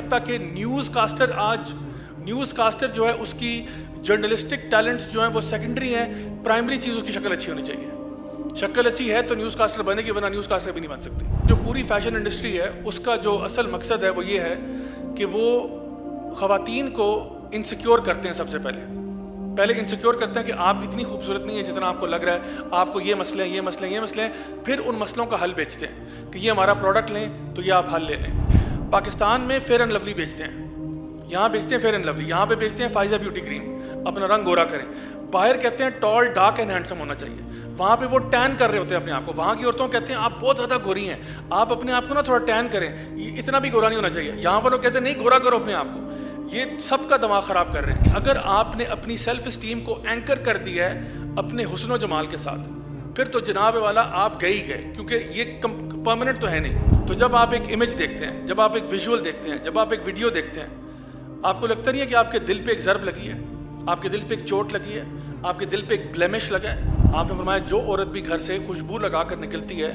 हत्ता कि news caster जो है उसकी जर्नलिस्टिक टैलेंट्स जो हैं वो सेकेंडरी हैं, प्राइमरी चीज़ उसकी शक्ल अच्छी होनी चाहिए। शक्ल अच्छी है तो न्यूज़ कास्टर बनेगी, वरना न्यूज़ कास्टर भी नहीं बन सकती। जो पूरी फैशन इंडस्ट्री है उसका जो असल मकसद है वो ये है कि वो ख़वातीन को इनसिक्योर करते हैं। सबसे पहले इनसिक्योर करते हैं कि आप इतनी खूबसूरत नहीं है जितना आपको लग रहा है, आपको ये मसले हैं, ये मसले हैं, ये मसले हैं। फिर उन मसलों का हल बेचते हैं कि ये हमारा प्रोडक्ट लें तो ये आप हल ले लें। पाकिस्तान में फेयर एंड लवली बेचते हैं, यहाँ बेचते हैं फेयर एंड लवली, यहाँ पे बेचते हैं फाइजा ब्यूटी क्रीम, अपना रंग गोरा करें। बाहर कहते हैं टॉल डार्क एंड हैंडसम होना चाहिए, वहाँ पे वो टैन कर रहे होते हैं अपने आप को। वहाँ की औरतों कहते हैं आप बहुत ज़्यादा गोरी हैं, आप अपने आप को ना थोड़ा टैन करें, इतना भी गोरा नहीं होना चाहिए। यहाँ पर लोग कहते हैं नहीं, गोरा करो अपने आप को। ये सबका दिमाग ख़राब कर रहे हैं। अगर आपने अपनी सेल्फ इस्टीम को एंकर कर दिया है अपने हुस्न जमाल के साथ, फिर तो जनाब वाला आप गए ही गए, क्योंकि ये परमानेंट तो है नहीं। तो जब आप एक इमेज देखते हैं, जब आप एक विजुअल देखते हैं, जब आप एक वीडियो देखते हैं, आपको लगता नहीं है कि आपके दिल पे एक ज़रब लगी है, आपके दिल पे एक चोट लगी है, आपके दिल पे एक ब्लेमिश लगा है। आपने फरमाया जो औरत भी घर से खुशबू लगा कर निकलती है,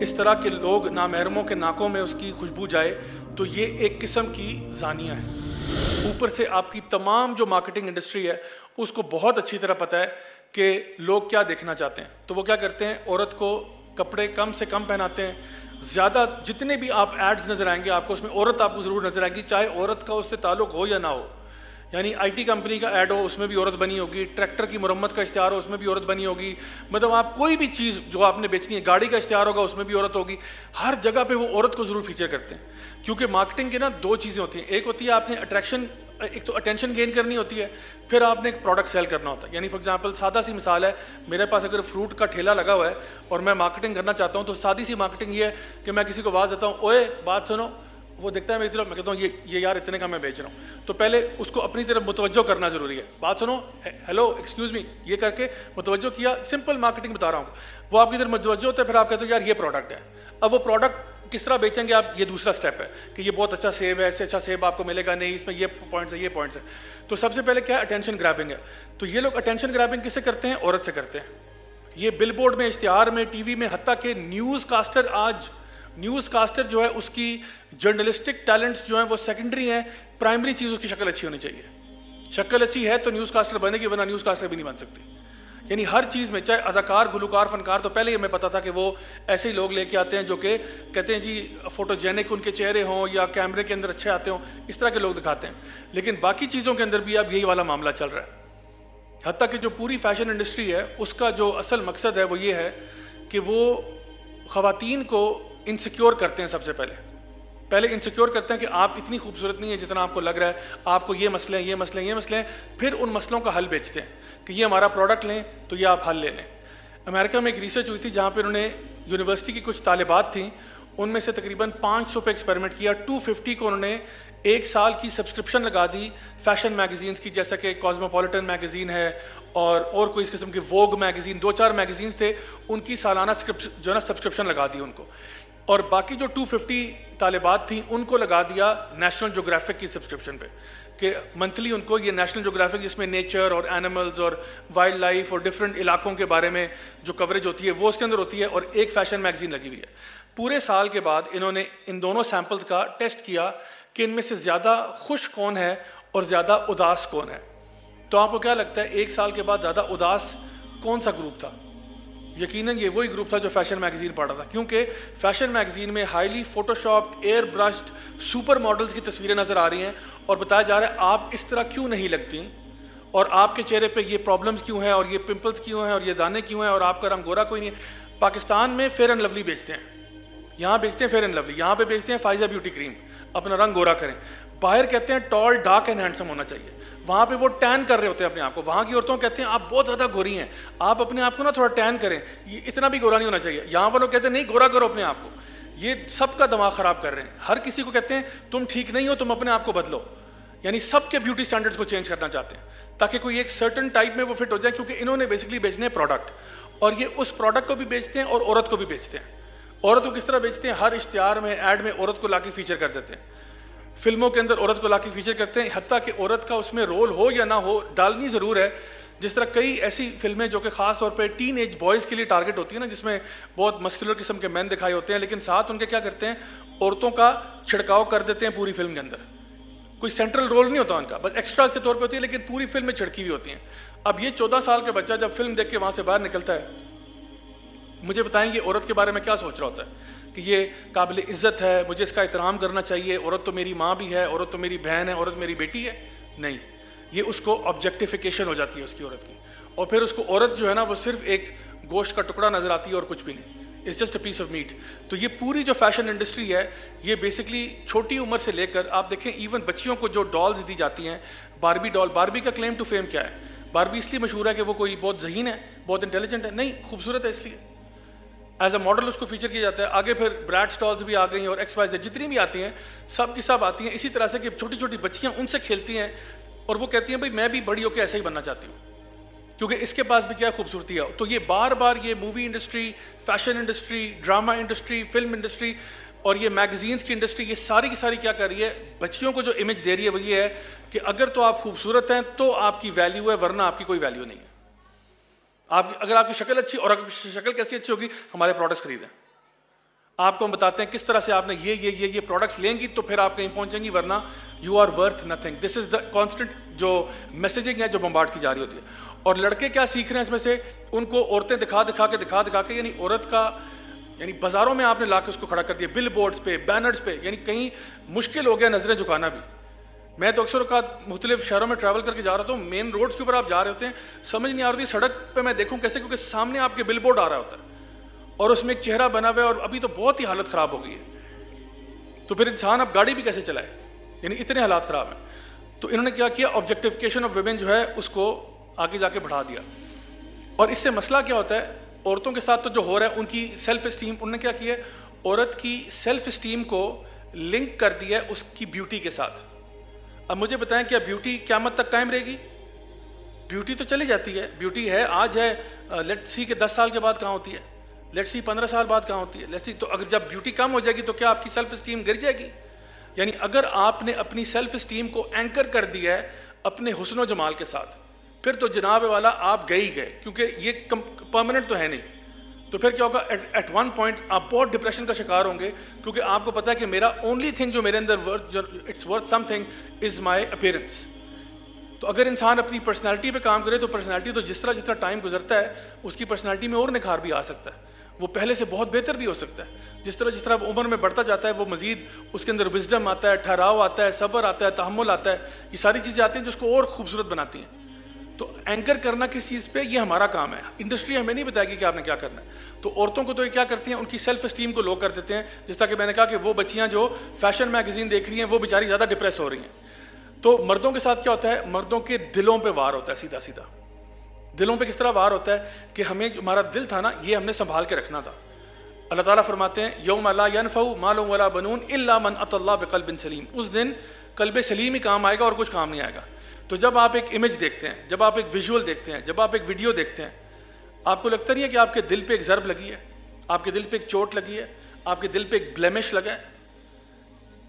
इस तरह के लोग नामहरमों के नाकों में उसकी खुशबू जाए तो ये एक किस्म की जानिया है। ऊपर से आपकी तमाम जो मार्केटिंग इंडस्ट्री है उसको बहुत अच्छी तरह पता है कि लोग क्या देखना चाहते हैं। तो वो क्या करते हैं, औरत को कपड़े कम से कम पहनाते हैं। ज़्यादा जितने भी आप एड्स नज़र आएंगे आपको, उसमें औरत आपको ज़रूर नज़र आएगी, चाहे औरत का उससे ताल्लुक़ हो या ना हो। यानी आईटी कंपनी का ऐड हो उसमें भी औरत बनी होगी, ट्रैक्टर की मुरम्मत का इश्तिहार हो उसमें भी औरत बनी होगी। मतलब आप कोई भी चीज़ जो आपने बेचनी है, गाड़ी का इश्तिहार होगा उसमें भी औरत होगी। हर जगह पे वो औरत को ज़रूर फीचर करते हैं, क्योंकि मार्केटिंग के ना दो चीज़ें होती हैं। एक होती है आपने अट्रैक्शन, एक तो अटेंशन गेन करनी होती है, फिर आपने एक प्रोडक्ट सेल करना होता है। यानी फॉर एग्जांपल सादा सी मिसाल है, मेरे पास अगर फ्रूट का ठेला लगा हुआ है और मैं मार्केटिंग करना चाहता हूँ, तो सादी सी मार्केटिंग ये है कि मैं किसी को आवाज़ देता हूँ, ओए बात सुनो। वो देखता है मेरी तरफ, मैं कहता हूँ ये यार इतने का मैं बेच रहा हूँ। तो पहले उसको अपनी तरफ मुतवज्जो करना ज़रूरी है। बात सुनो, हेलो एक्सक्यूज़ मी, ये करके मुतवज्जो किया। सिंपल मार्केटिंग बता रहा हूँ। वो आपकी तरफ मुतवज्जो होता है, फिर आप कहते हो यार ये प्रोडक्ट है। अब वो प्रोडक्ट किस तरह बेचेंगे आप, ये दूसरा स्टेप है कि ये बहुत अच्छा सेब है, ऐसे अच्छा सेब आपको मिलेगा नहीं, इसमें ये पॉइंट्स है, ये पॉइंट्स है। तो सबसे पहले क्या, अटेंशन ग्रैबिंग है। तो ये लोग अटेंशन ग्रैबिंग किससे करते हैं, औरत से करते हैं। ये बिलबोर्ड में, इश्तिहार में, टीवी में, हत्ता कि न्यूज़ कास्टर जो है उसकी जर्नलिस्टिक टैलेंट्स जो हैं वो सेकेंडरी हैं, प्राइमरी चीज़ उसकी शक्ल अच्छी होनी चाहिए। शक्ल अच्छी है तो न्यूज़ कास्टर बनेगी, वरना न्यूज़ कास्टर भी नहीं बन सकती। यानी हर चीज़ में, चाहे अदाकार, गुलकार, फनकार, तो पहले हमें पता था कि वो ऐसे ही लोग लेके आते हैं जो कि कहते हैं जी फोटोजेनिक उनके चेहरे हों या कैमरे के अंदर अच्छे आते हों, इस तरह के लोग दिखाते हैं। लेकिन बाकी चीज़ों के अंदर भी अब यही वाला मामला चल रहा है। हत्ता कि जो पूरी फैशन इंडस्ट्री है उसका जो असल मकसद है वो ये है कि वो ख़वातीन को इनसिक्योर करते हैं। सबसे पहले इनसिक्योर करते हैं कि आप इतनी खूबसूरत नहीं है जितना आपको लग रहा है, आपको ये मसले हैं, ये मसले हैं, ये मसले हैं। फिर उन मसलों का हल बेचते हैं कि ये हमारा प्रोडक्ट लें तो ये आप हल ले लें। अमेरिका में एक रिसर्च हुई थी जहाँ पर उन्होंने यूनिवर्सिटी की कुछ तालिबात थी, उनमें से तकरीबन 500 पे एक्सपेरिमेंट किया। 250 को उन्होंने एक साल की सब्सक्रिप्शन लगा दी फैशन मैगजीन्स की, जैसा कि कॉस्मोपॉलिटन मैगजीन है और कोई इस किस्म की वोग मैगजीन, 2-4 मैगजीन्स थे, उनकी सालाना जो है ना सब्सक्रिप्शन लगा दी उनको। और बाकी जो 250 तालिबात थी उनको लगा दिया नेशनल ज्योग्राफिक की सब्सक्रिप्शन पे, कि मंथली उनको ये नेशनल ज्योग्राफिक, जिसमें नेचर और एनिमल्स और वाइल्ड लाइफ और डिफरेंट इलाकों के बारे में जो कवरेज होती है वो उसके अंदर होती है, और एक फैशन मैगजीन लगी हुई है। पूरे साल के बाद इन्होंने इन दोनों सैम्पल्स का टेस्ट किया कि इनमें से ज़्यादा खुश कौन है और ज़्यादा उदास कौन है। तो आपको क्या लगता है एक साल के बाद ज़्यादा उदास कौन सा ग्रुप था? यकीनन ये वही ग्रुप था जो फैशन मैगजीन पढ़ा था, क्योंकि फैशन मैगजीन में highly photoshopped, air brushed super models की तस्वीरें नज़र आ रही हैं और बताया जा रहा है आप इस तरह क्यों नहीं लगती, और आपके चेहरे पे ये प्रॉब्लम्स क्यों हैं, और ये पिंपल्स क्यों हैं, और ये दाने क्यों हैं, और आपका रंग गोरा कोई नहीं है। पाकिस्तान में फेयर एंड लवली बेचते हैं, यहाँ बेचते हैं फेयर एंड लवली, यहाँ पे बेचते हैं फाइजा ब्यूटी क्रीम, अपना रंग गोरा करें। बाहर कहते हैं टॉल डार्क एंड हैंडसम होना चाहिए, वहाँ पे वो टैन कर रहे होते हैं अपने आप को। वहाँ की औरतों कहते हैं आप बहुत ज़्यादा गोरी हैं, आप अपने आप को ना थोड़ा टैन करें, ये इतना भी गोरा नहीं होना चाहिए। यहाँ पर लोग कहते हैं नहीं, गोरा करो अपने आप को। ये सबका दिमाग ख़राब कर रहे हैं। हर किसी को कहते हैं तुम ठीक नहीं हो, तुम अपने आप को बदलो। यानी सबके ब्यूटी स्टैंडर्ड्स को चेंज करना चाहते हैं ताकि कोई एक सर्टन टाइप में वो फिट हो जाए, क्योंकि इन्होंने बेसिकली बेचने प्रोडक्ट, और ये उस प्रोडक्ट को भी बेचते हैं और औरत को भी बेचते हैं। औरत को किस तरह बेचते हैं, हर इश्तिहार में, ऐड में औरत को लाके फीचर कर देते हैं, फिल्मों के अंदर औरत को लाके फीचर करते हैं। हत्ता कि औरत का उसमें रोल हो या ना हो, डालनी ज़रूर है। जिस तरह कई ऐसी फिल्में जो कि ख़ास तौर पे टीन एज बॉयज़ के लिए टारगेट होती है ना, जिसमें बहुत मस्कुलर किस्म के मैन दिखाए होते हैं, लेकिन साथ उनके क्या करते हैं, औरतों का छिड़काव कर देते हैं पूरी फिल्म के अंदर। कोई सेंट्रल रोल नहीं होता उनका, बस एक्स्ट्राज के तौर पे होती है, लेकिन पूरी फिल्म में छिड़की हुई होती हैं। अब ये 14 साल का बच्चा जब फिल्म देख के वहाँ से बाहर निकलता है, मुझे बताएं ये औरत के बारे में क्या सोच रहा होता है कि ये काबिल इज्जत है, मुझे इसका एहतराम करना चाहिए, औरत तो मेरी माँ भी है, औरत तो मेरी बहन है, औरत मेरी बेटी है। नहीं, ये उसको ऑब्जेक्टिफिकेशन हो जाती है उसकी औरत की, और फिर उसको औरत जो है ना वो सिर्फ एक गोश्त का टुकड़ा नजर आती है और कुछ भी नहीं, it's just a piece of meat. तो ये पूरी जो फैशन इंडस्ट्री है, ये बेसिकली छोटी उम्र से लेकर आप देखें, इवन बच्चियों को जो डॉल्स दी जाती हैं, बारबी डॉल, बारबी का क्लेम टू फेम क्या है? बारबी इसलिए मशहूर है कि वो कोई बहुत ज़हीन है, बहुत इंटेलिजेंट है, नहीं, खूबसूरत है, इसलिए एज अ मॉडल उसको फीचर किया जाता है। आगे फिर ब्रैड स्टॉल्स भी आ गई हैं और XYZ जितनी भी आती हैं, सब की सब आती हैं इसी तरह से कि छोटी छोटी बच्चियां उनसे खेलती हैं और वो कहती हैं भाई मैं भी बड़ी होकर ऐसे ही बनना चाहती हूँ, क्योंकि इसके पास भी क्या खूबसूरती है। तो ये बार बार ये movie industry, fashion industry, drama industry, film industry और ये मैगजीन्स की इंडस्ट्री, ये सारी की सारी क्या कर रही है, बच्चियों को जो इमेज दे रही है वो ये है कि अगर तो आप खूबसूरत हैं तो आपकी वैल्यू है, वरना आपकी कोई वैल्यू नहीं है। आप अगर आपकी शक्ल अच्छी, और आपकी शक्ल कैसी अच्छी होगी, हमारे प्रोडक्ट्स खरीदें। आपको हम बताते हैं किस तरह से आपने ये प्रोडक्ट्स लेंगी तो फिर आप कहीं पहुंचेंगी, वरना you are worth nothing. This is the constant जो मैसेजिंग है जो बम्बार्ड की जा रही होती है। और लड़के क्या सीख रहे हैं इसमें से, उनको औरतें दिखा दिखा के, यानी औरत का, यानी बाजारों में आपने ला के उसको खड़ा कर दिया, बिल बोर्ड्स पे, बैनर्स पे, यानी कहीं मुश्किल हो गया नजरें झुकाना भी। मैं तो अक्सर औकात मुख्तलिफ शहरों में ट्रैवल करके जा रहा हूँ, मेन रोड्स के ऊपर आप जा रहे होते हैं, समझ नहीं आ रही सड़क पे मैं देखूं कैसे, क्योंकि सामने आपके बिल बोर्ड आ रहा होता है और उसमें एक चेहरा बना हुआ है, और अभी तो बहुत ही हालत ख़राब हो गई है। तो फिर इंसान अब गाड़ी भी कैसे चलाए, यानी इतने हालात ख़राब हैं। तो इन्होंने क्या किया, ऑब्जेक्टिफिकेशन ऑफ वुमेन जो है उसको आगे जाके बढ़ा दिया। और इससे मसला क्या होता है, औरतों के साथ तो जो हो रहा है, उनकी सेल्फ इस्टीम, उन्होंने क्या किया, औरत की सेल्फ इस्टीम को लिंक कर दिया है उसकी ब्यूटी के साथ। अब मुझे बताएं क्या ब्यूटी क़यामत तक कायम रहेगी? ब्यूटी तो चली जाती है, ब्यूटी है आज है, लेट्स सी के 10 साल के बाद कहाँ होती है, लेट्स सी 15 साल बाद कहाँ होती है, लेट्स सी। तो अगर जब ब्यूटी कम हो जाएगी तो क्या आपकी सेल्फ इस्टीम गिर जाएगी? यानी अगर आपने अपनी सेल्फ इस्टीम को एंकर कर दिया है अपने हुस्न व जमाल के साथ, फिर तो जनाब वाला आप गए ही गए, क्योंकि ये परमानेंट तो है नहीं। तो फिर क्या होगा, एट वन पॉइंट आप बहुत डिप्रेशन का शिकार होंगे, क्योंकि आपको पता है कि मेरा ओनली थिंग जो मेरे अंदर it's worth something is my appearance. तो अगर इंसान अपनी पर्सनैलिटी पे काम करे तो पर्सनैलिटी तो जिस तरह टाइम गुजरता है उसकी पर्सनैलिटी में और निखार भी आ सकता है, वो पहले से बहुत बेहतर भी हो सकता है। जिस तरह उम्र में बढ़ता जाता है वो मजीद उसके अंदर विजडम आता है, ठहराव आता है, सब्र आता है, तहम्मुल आता है, ये सारी चीज़ें आती हैं जो उसको और खूबसूरत बनाती हैं। तो एंकर करना किस चीज़ पे, ये हमारा काम है। इंडस्ट्री हमें नहीं बताएगी कि आपने क्या करना है। तो औरतों को तो ये क्या करती हैं, उनकी सेल्फ स्टीम को लो कर देते हैं। जिस तरह कि मैंने कहा कि वो बच्चियां जो फैशन मैगजीन देख रही हैं वो बेचारी ज़्यादा डिप्रेस हो रही हैं। तो मर्दों के साथ क्या होता है, मर्दों के दिलों पे वार होता है, सीधा सीधा दिलों पे किस तरह वार होता है कि हमें जो हमारा दिल था ना, ये हमने संभाल के रखना था। अल्लाह ताला फरमाते हैं यौम ला यनफ़उ मालुन वला बनून इल्ला मन अतल्लाह बिक़ल्बिन सलीम, उस दिन कल्ब सलीम ही काम आएगा और कुछ काम नहीं आएगा। तो जब आप एक इमेज देखते हैं, जब आप एक विजुअल देखते हैं, जब आप एक वीडियो देखते हैं, आपको लगता नहीं है कि आपके दिल पे एक ज़र्ब लगी है, आपके दिल पे एक चोट लगी है, आपके दिल पे एक ब्लेमिश लगा है?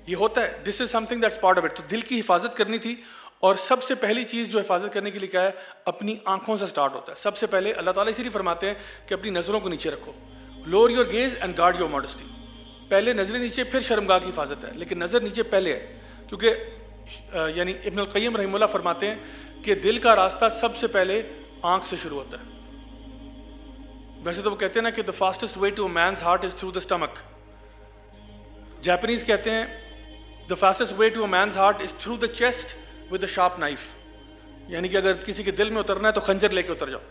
ये होता है, this is something that's part of it. तो दिल की हिफाजत करनी थी, और सबसे पहली चीज़ जो हिफाजत करने के लिए क्या है, अपनी आंखों से स्टार्ट होता है। सबसे पहले अल्लाह ताला इसीलिए फरमाते हैं कि अपनी नज़रों को नीचे रखो, lower your gauge and guard your modesty. पहले नज़रें नीचे, फिर शर्मगाह की हिफाजत है, लेकिन नज़र नीचे पहले है, क्योंकि यानी इब्नुल क़य्यिम रहमहुल्लाह फरमाते हैं कि दिल का रास्ता सबसे पहले आंख से शुरू होता है। वैसे तो वो कहते हैं ना कि the fastest way to a man's heart is through the stomach. Japanese कहते हैं the fastest way to a man's heart is through the chest with a sharp knife, यानी कि अगर किसी के दिल में उतरना है तो खंजर लेके उतर जाओ।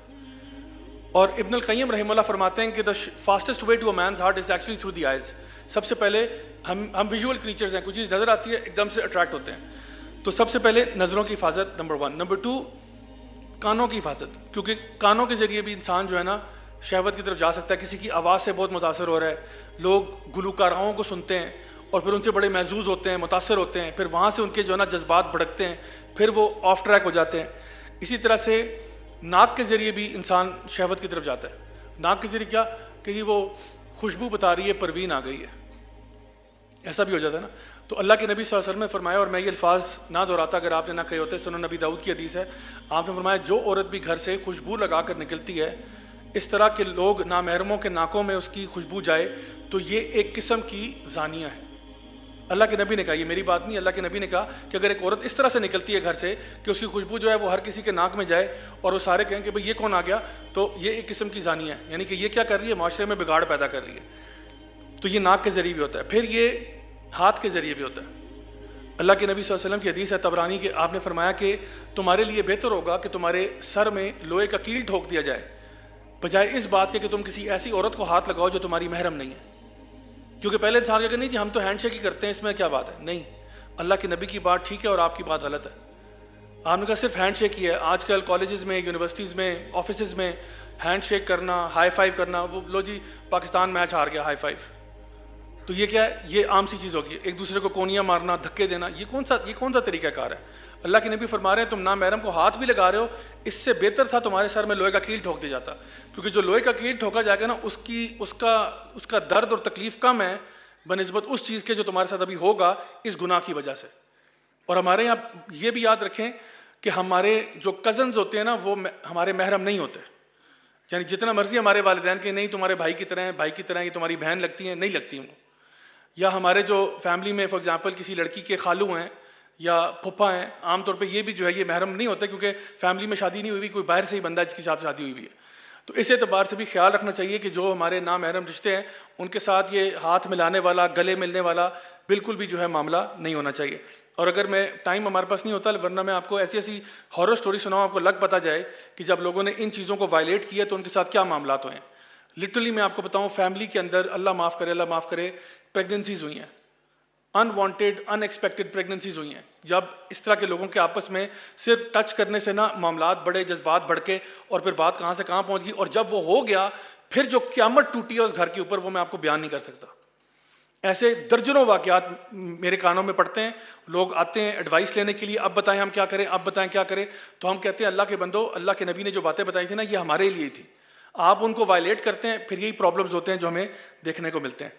और इब्नुल क़य्यिम रहमहुल्लाह फरमाते हैं कि the fastest way to a man's heart is actually through the eyes. सबसे पहले हम विजुअल क्रीचर्स हैं, कुछ चीज़ नज़र आती है एकदम से अट्रैक्ट होते हैं। तो सबसे पहले नज़रों की हिफाजत नंबर 1। नंबर 2 कानों की हिफाजत, क्योंकि कानों के ज़रिए भी इंसान जो है ना शहवत की तरफ जा सकता है। किसी की आवाज़ से बहुत मुतासर हो रहा है, लोग गुलकाराओं को सुनते हैं और फिर उनसे बड़े महजूज होते हैं, मुतासर होते हैं, फिर वहाँ से उनके जो है ना जज्बात भड़कते हैं, फिर वो ऑफ ट्रैक हो जाते हैं। इसी तरह से नाक के ज़रिए भी इंसान शहवत की तरफ जाता है। नाक के ज़रिए क्या कि जी वो खुशबू बता रही है परवीन आ गई है, ऐसा भी हो जाता है ना। तो अल्लाह के नबी सल्लल्लाहु अलैहि वसल्लम ने फरमाया, और मैं ये अल्फाज ना दोहराता अगर आपने ना कहे होते, सुनन नबी दाऊद की हदीस है, आपने फरमाया जो औरत भी घर से खुशबू लगा कर निकलती है, इस तरह के लोग नामहरमों के नाकों में उसकी खुशबू जाए तो ये एक किस्म की जानिया है। अल्लाह के नबी ने कहा, ये मेरी बात नहीं, अल्लाह के नबी ने कहा कि अगर एक औरत इस तरह से निकलती है घर से कि उसकी खुशबू जो है वो हर किसी के नाक में जाए और वो सारे कहें कि भाई ये कौन आ गया, तो ये एक किस्म की जानी है, यानी कि ये क्या कर रही है, माशरे में बिगाड़ पैदा कर रही है। तो ये नाक के जरिए भी होता है, फिर ये हाथ के जरिए भी होता है। अल्लाह के नबी सल्लल्लाहु अलैहि वसल्लम की हदीस है तबरानी के, आपने फरमाया कि तुम्हारे लिए बेहतर होगा कि तुम्हारे सर में लोहे का कील ठोक दिया जाए बजाय इस बात के कि तुम किसी ऐसी औरत को हाथ लगाओ जो तुम्हारी महरम नहीं है। क्योंकि पहले इंसान कहते नहीं जी हम तो हैंडशेक ही करते हैं, इसमें क्या बात है। नहीं, अल्लाह के नबी की बात ठीक है और आपकी बात गलत है। आपने कहा सिर्फ हैंडशेक ही है। आजकल कॉलेजेस में, यूनिवर्सिटीज़ में, ऑफिस में हैंडशेक करना, हाई फाइव करना, वो लो जी पाकिस्तान मैच हार गया, हाई फाइव, तो ये क्या है, ये आम सी चीज़ होगी। एक दूसरे को कोनियाँ मारना, धक्के देना, ये कौन सा तरीकाकार है। अल्लाह के नबी फरमा रहे हैं तुम ना महरम को हाथ भी लगा रहे हो, इससे बेहतर था तुम्हारे सर में लोहे का कील ठोक दिया जाता, क्योंकि जो लोहे का कील ठोका जाएगा ना उसका दर्द और तकलीफ कम है बनिस्बत उस चीज़ के जो तुम्हारे साथ अभी होगा इस गुनाह की वजह से। और हमारे यहाँ ये भी याद रखें कि हमारे जो कज़न्स होते हैं ना वो हमारे महरम नहीं होते, यानी जितना मर्जी हमारे वालिदैन के नहीं तुम्हारे भाई की तरह हैं, भाई की तरह ये तुम्हारी बहन लगती हैं, नहीं लगती हैं। या हमारे जो फैमिली में फॉर एग्जांपल किसी लड़की के खालू हैं या फुप्पा हैं, आमतौर पे ये भी जो है ये महरम नहीं होते, क्योंकि फैमिली में शादी नहीं हुई, कोई बाहर से ही बंदा जिसके साथ शादी हुई है। तो इस एतबार से भी ख्याल रखना चाहिए कि जो हमारे नामहरम रिश्ते हैं उनके साथ ये हाथ मिलाने वाला, गले मिलने वाला बिल्कुल भी जो है मामला नहीं होना चाहिए। और अगर मैं टाइम हमारे पास नहीं होता, वरना मैं आपको ऐसी ऐसी हॉरर स्टोरी सुनाऊँ, आपको लग पता जाए कि जब लोगों ने इन चीज़ों को वायलेट किया तो उनके साथ क्या मामला हुए हैं। लिटरली मैं आपको बताऊँ, फैमिली के अंदर अल्लाह माफ़ करे प्रेगनेंसीज हुई हैं, अनवांटेड अनएक्सपेक्टेड प्रेगनेंसीज हुई हैं, जब इस तरह के लोगों के आपस में सिर्फ टच करने से ना मामलात बड़े, जज्बात भड़के और फिर बात कहाँ से कहाँ पहुँच गई, और जब वो हो गया फिर जो क़यामत टूटी है उस घर के ऊपर, वो मैं आपको बयान नहीं कर सकता। ऐसे दर्जनों वाक़यात मेरे कानों में पड़ते हैं। लोग आते हैं एडवाइस लेने के लिए, अब बताएं हम क्या करें, अब बताएं क्या करें। तो हम कहते हैं अल्लाह के बंदो, अल्लाह के नबी ने जो बातें बताई थी ना ये हमारे लिए थी, आप उनको वायलेट करते हैं, फिर यही प्रॉब्लम्स होते हैं जो हमें देखने को मिलते हैं।